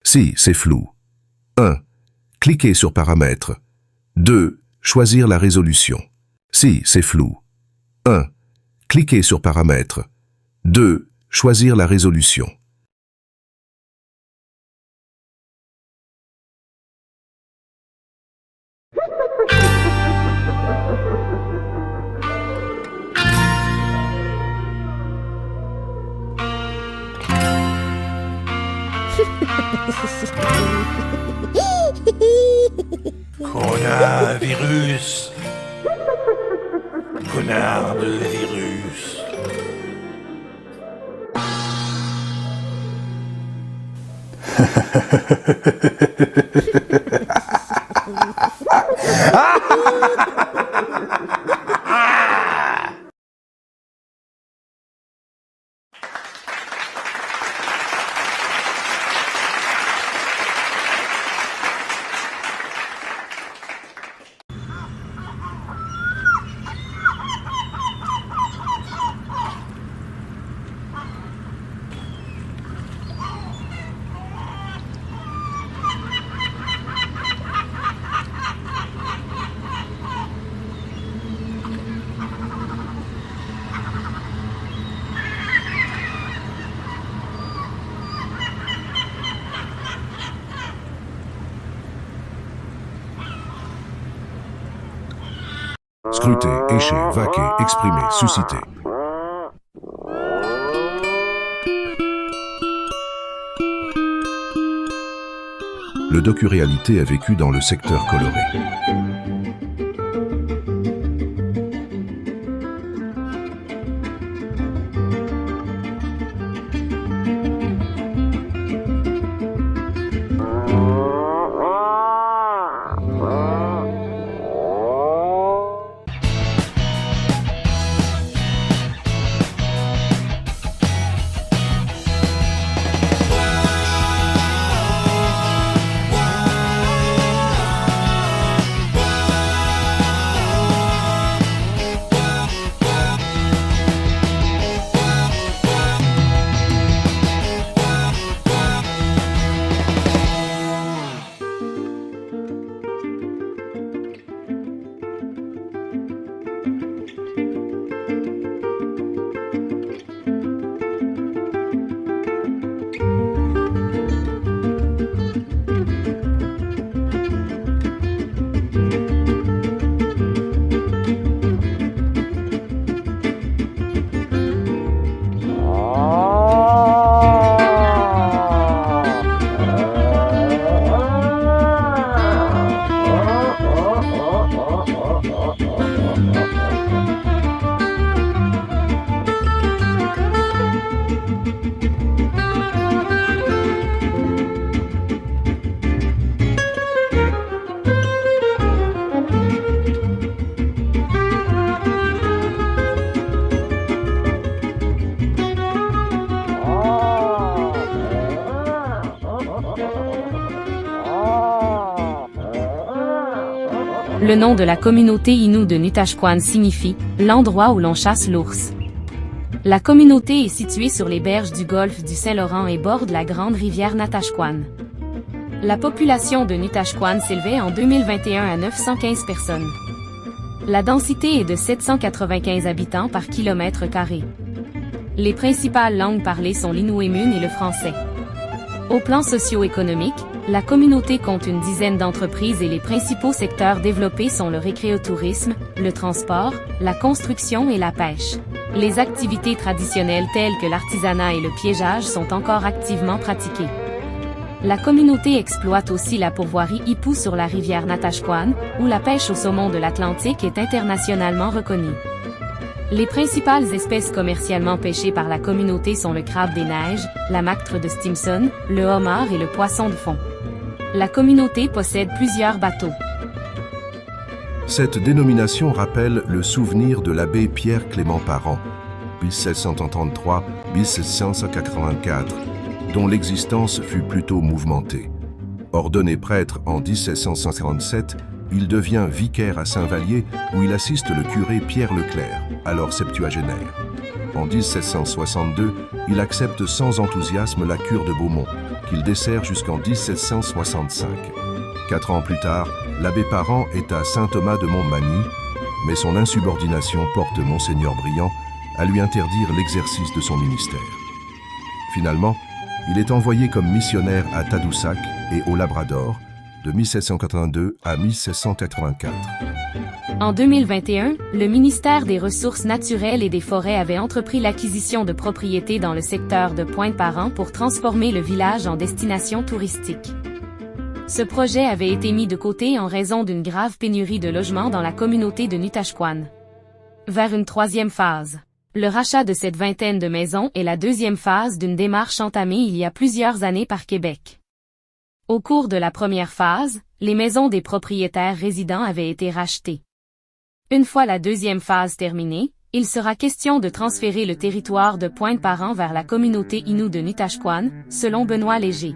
Si, c'est flou. 1. Cliquez sur Paramètres. 2. Choisir la résolution. Si, c'est flou. 1. Cliquez sur Paramètres. 2. Choisir la résolution. Coronavirus. Connard de virus. Scruter, écher, vaquer, exprimer, susciter. Le docu-réalité a vécu dans le secteur coloré. Le nom de la communauté Innu de Nutashquan signifie « l'endroit où l'on chasse l'ours ». La communauté est située sur les berges du golfe du Saint-Laurent et borde la grande rivière Natashquan. La population de Nutashquan s'élevait en 2021 à 915 personnes. La densité est de 795 habitants par kilomètre carré. Les principales langues parlées sont l'inuimun et le français. Au plan socio-économique, la communauté compte une dizaine d'entreprises et les principaux secteurs développés sont le récréotourisme, le transport, la construction et la pêche. Les activités traditionnelles telles que l'artisanat et le piégeage sont encore activement pratiquées. La communauté exploite aussi la pourvoirie hipou sur la rivière Natashquan, où la pêche au saumon de l'Atlantique est internationalement reconnue. Les principales espèces commercialement pêchées par la communauté sont le crabe des neiges, la mactre de Stimson, le homard et le poisson de fond. La communauté possède plusieurs bateaux. Cette dénomination rappelle le souvenir de l'abbé Pierre-Clément Parent, 1733-1784, dont l'existence fut plutôt mouvementée. Ordonné prêtre en 1757, il devient vicaire à Saint-Vallier où il assiste le curé Pierre Leclerc, alors septuagénaire. En 1762, il accepte sans enthousiasme la cure de Beaumont, qu'il dessert jusqu'en 1765. 4 ans plus tard, l'abbé Parent est à Saint-Thomas de Montmagny, mais son insubordination porte Monseigneur Briand à lui interdire l'exercice de son ministère. Finalement, il est envoyé comme missionnaire à Tadoussac et au Labrador, de 1782 à 1784. En 2021, le ministère des Ressources naturelles et des Forêts avait entrepris l'acquisition de propriétés dans le secteur de Pointe-Parent pour transformer le village en destination touristique. Ce projet avait été mis de côté en raison d'une grave pénurie de logements dans la communauté de Nutashquan. Vers une 3e phase. Le rachat de cette vingtaine de maisons est la 2e phase d'une démarche entamée il y a plusieurs années par Québec. Au cours de la première phase, les maisons des propriétaires résidents avaient été rachetées. Une fois la 2e phase terminée, il sera question de transférer le territoire de Pointe-Parent vers la communauté Innu de Nutashquan, selon Benoît Léger.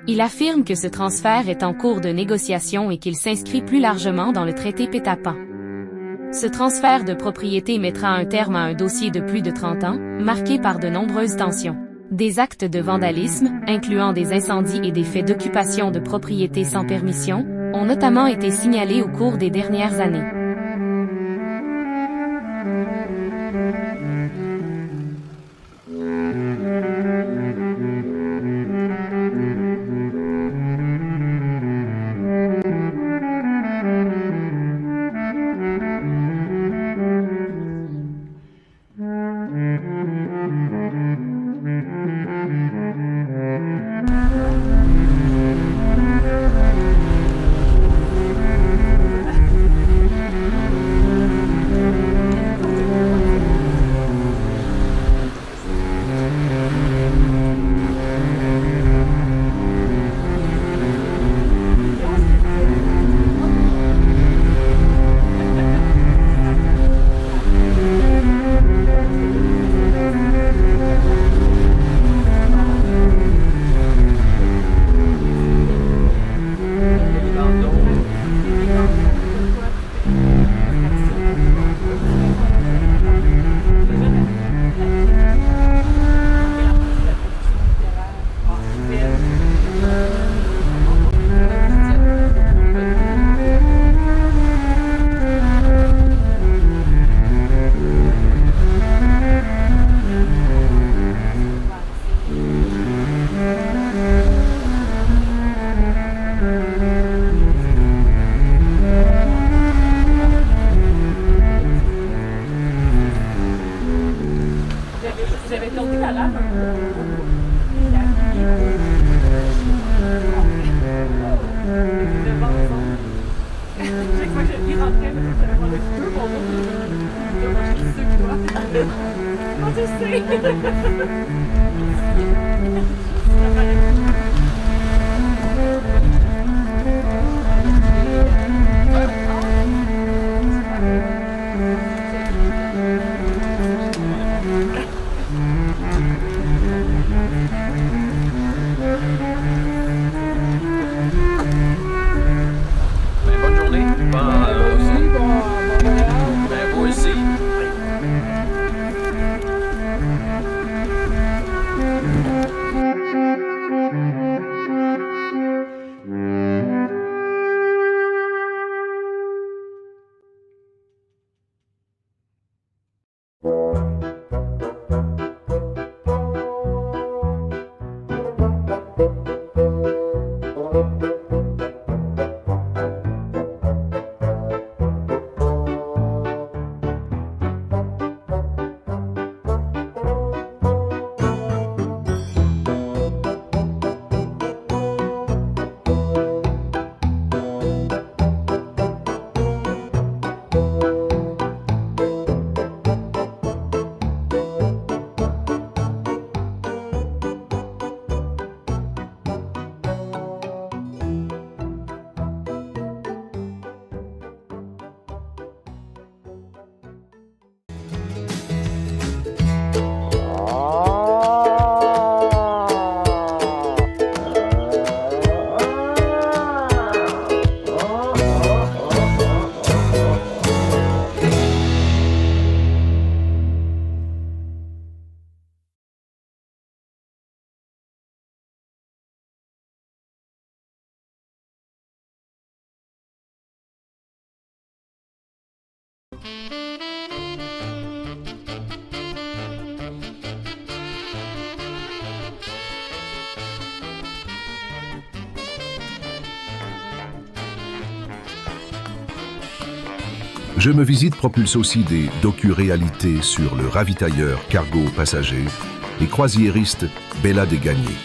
Il affirme que ce transfert est en cours de négociation et qu'il s'inscrit plus largement dans le traité Pétapan. Ce transfert de propriété mettra un terme à un dossier de plus de 30 ans, marqué par de nombreuses tensions. Des actes de vandalisme, incluant des incendies et des faits d'occupation de propriétés sans permission, ont notamment été signalés au cours des dernières années. Bonne journée. Vous aussi. Je me visite propulse aussi des docu-réalités sur le ravitailleur cargo passager et croisiériste Bella des Gagnés.